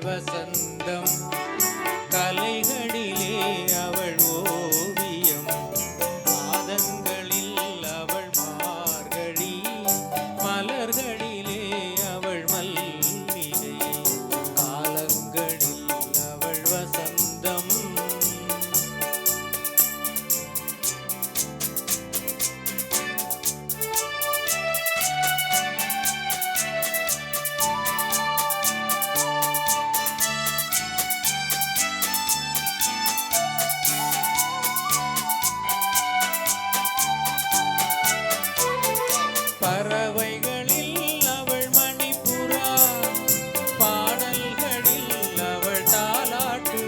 வசந்தம், கலைகளிலே அவள் ஓவியம், மாதங்களில் அவள் மார்கழி, மலர்களிலே அவள் மல்லிகை, காலங்களில் அவள் வசந்தம். பறவைகளில் அவள் மணிப்புறா, பாடல்களில் அவள் தாலாட்டு.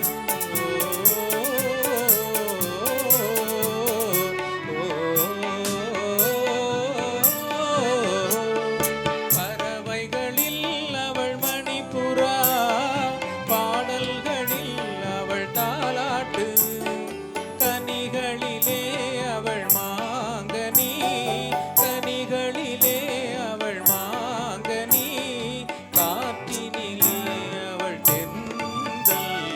பறவைகளில் அவள் மணிப்புறா, பாடல்களில் அவள் தாலாட்டு, கனிகளிலே அவள் மாங்கனி, கனிகளிலே அவள் மாங்கனி, காற்றினிலே அவள் தென்றல்.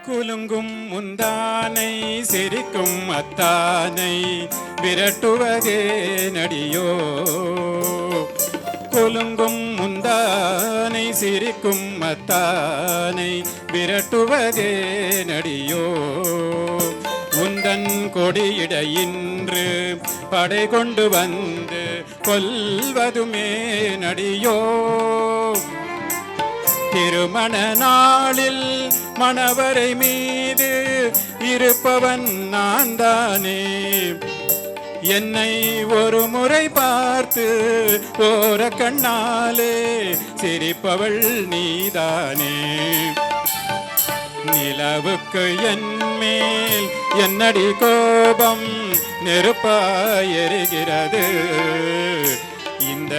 குலுங்கும் முந்தானை சிரிக்கும் அத்தானை விரட்டுவதே நடியோ. குலுங்கும் முந்தானை சிரிக்கும் அத்தானை விரட்டுவதே நடியோ. உந்தன் கொடியிட இன்று படை கொண்டு வந்து கொல்வதுமே நடியோ. திருமண நாளில் மணவரை மீது இருப்பவன் நான் தானே. என்னை ஒரு முறை பார்த்து ஓர கண்ணாலே சிரிப்பவள் நீதானே. நிலவுக்கு என் மேல் என்னடி கோபம் நெருப்பாய் எரிகிறது. இந்த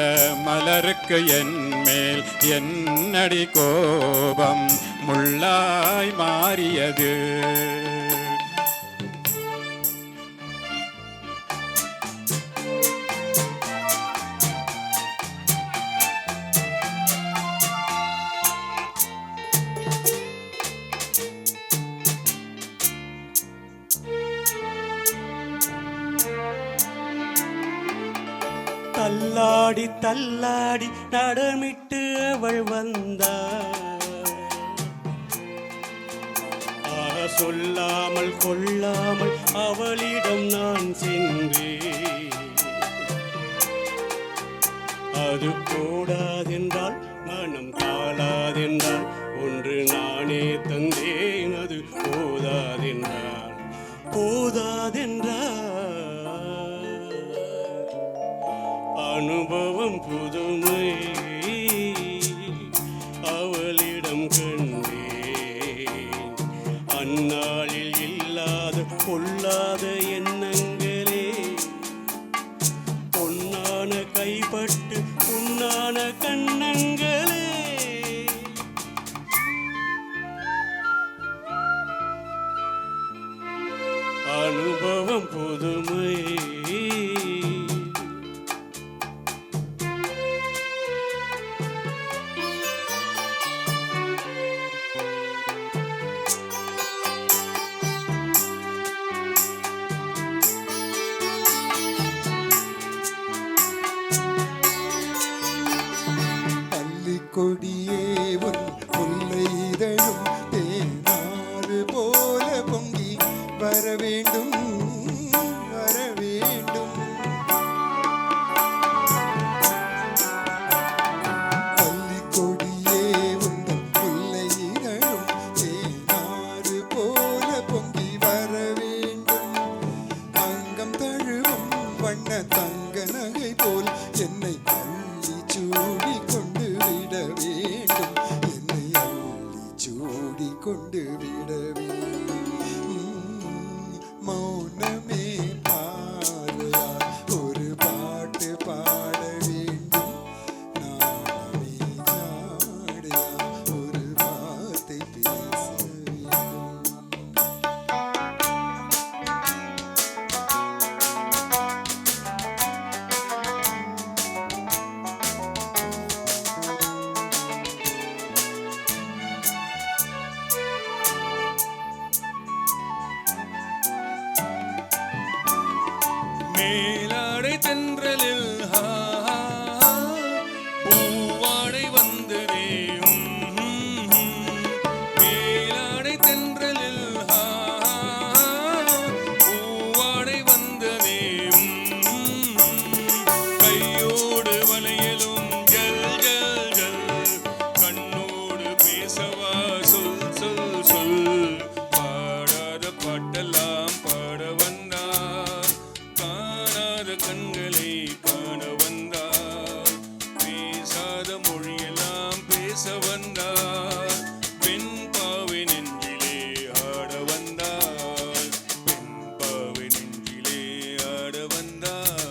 மலருக்கு என் மேல் என்னடி கோபம் முள்ளாய் மாறியது. தள்ளாடி தள்ளாடி நடமிட்டு அவள் வந்தாள். சொல்லாமல் கொள்ளாமல் அவளிடம் நான் சென்றேன். அது கூடாதென்றால் மனம் தாளாதென்றால் ஒன்று நானே தந்தேன். அது போதாதென்றால் அனுபவம் புதுமை அவளிடம் கண்டேன். அந்நாளில் இல்லாத பொல்லாத எண்ணங்களே பொன்னான கைப்பட்டு புண்ணான கண்ணங்களே. அனுபவம் புதுமை கொடியே உன் முல்லை இதழும் தேனாறு போல பொங்கி வர வேண்டும் வர வேண்டும். பள்ளிக்கொடியே உன் முல்லை இதழும் தேனாறு போல பொங்கி வர வேண்டும். அங்கம் தழுவும் வண்ண தங்க நகை போல் என்னை அள்ளி சூடி கொண்டு விட வேண்டும். என்னை அள்ளி சூடி கொண்டு விட வேண்டும். மௌனமே பாதையா ஒரு பாட்டு பாட வேண்டும். நாணமே ஜாடையா ஒரு வார்த்தை பேச வேண்டும். மேலாடை தென்றலில் பூவாடை வந்ததே மேலாடை தென்றலில் பூவாடை வந்ததே கையோடு வளையலும் ஜல் ஜல் ஜல் கண்ணோடு பேசவா சொல் சொல் சொல் பாடாத பாட்டெல்லாம் பாட வந்தார் காணாத கண்களை காண வந்தார் பேசாத மொழியெல்லாம் பேச வந்தார் பெண் பாவை நெஞ்சிலே ஆட வந்தார் பெண் பாவை நெஞ்சிலே ஆட வந்தார்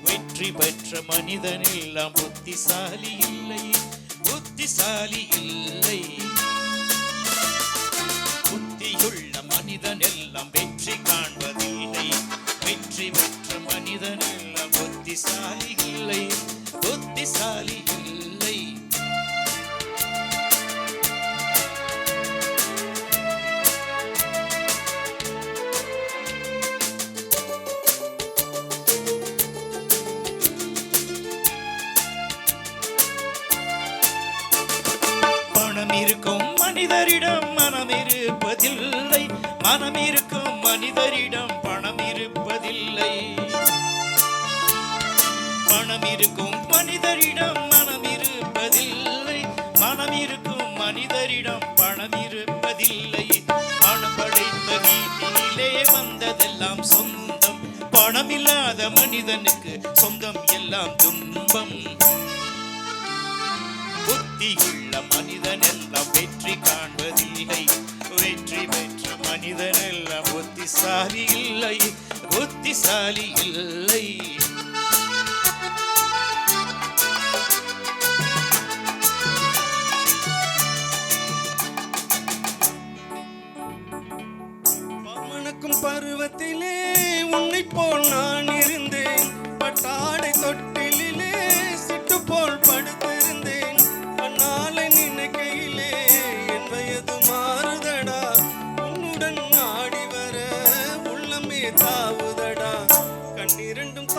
வெற்றி பெற்ற மனிதன் எல்லாம் புத்திசாலி இல்லை புத்திசாலி இல்லை புத்தியுள்ள மனிதன் எல்லாம் வெற்றி காண்பதில்லை வெற்றி பெற்ற மனிதன் எல்லாம் புத்திசாலி இல்லை புத்திசாலி இல்லை பணம் இருக்கும் மனிதரிடம் மனம் இருப்பதில்லை மனம் இருக்கும் மனிதரிடம் பணம் இருப்பதில்லை பணம் இருக்கும் மனிதரிடம் மனம் இருப்பதில்லை மனம் இருக்கும் மனிதரிடம் பணம் இருப்பதில்லை பணம் படைத்த வீட்டிலே வந்ததெல்லாம் சொந்தம் பணமில்லாத மனிதனுக்கு சொந்தம் எல்லாம் துன்பம் புத்தியுள்ள மனிதன் எல்லாம் வெற்றி காண்பதில்லை வெற்றி பெற்ற மனிதன் எல்லாம் புத்திசாலி இல்லை புத்திசாலி இல்லை மணக்கும் பருவத்திலே உன்னை போல் நான் இருந்தேன் பட்டாடை தொட்டிலே சிட்டு போல் படுத்திருந்தேன் அந்நாளை நினைக்கையிலே என் வயது மாறுதடா உன்னுடன் ஆடி வர உள்ளமே தாவுதடா கண்ணிரண்டும்